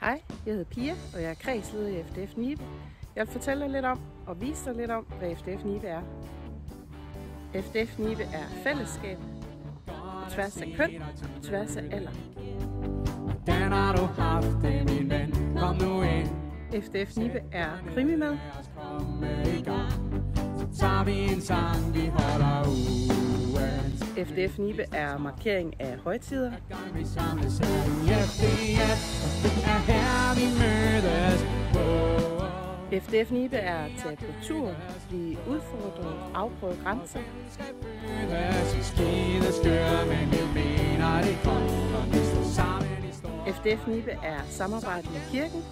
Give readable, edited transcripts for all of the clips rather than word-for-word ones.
Hej, jeg hedder Pia, og jeg er kredsleder i FDF Nibe. Jeg vil fortælle dig lidt om og vise dig lidt om, hvad FDF Nibe er. FDF Nibe er fællesskab på tværs af køn og på tværs af alder. Den har du haft det, min ven. Kom nu ind. FDF Nibe er krimimad. Så tager vi en sang, vi holder ugen. FDF Nibe er markering af højtider. Vi samles her i FDF. Det er her, vi mødes. FDF Nibe er at tage på tur, blive udfordret, afprøve grænser. FDF Nibe er samarbejde med kirken.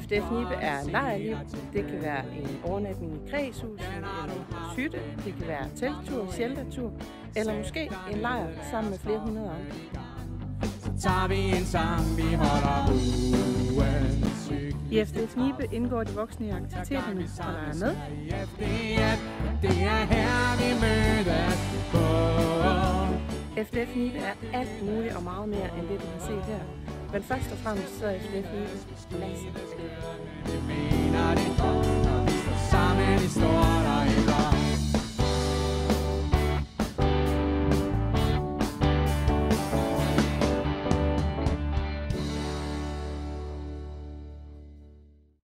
FDF Nibe er lejrliv. Det kan være en overnatning i kredshus eller hytte. Det kan være telttur, sheltertur eller måske en lejr sammen med flere hundrede andre. Så tager vi en sang, vi holder ugen. I FDF Nibe indgår de voksne i aktiviteterne og leger med. Det er her, vi mødes på. FDF Nibe er alt muligt og meget mere end det, du har set her. Men først og fremmest så er FDF Nibe plads. Vi mener det godt, når vi står sammen i stort.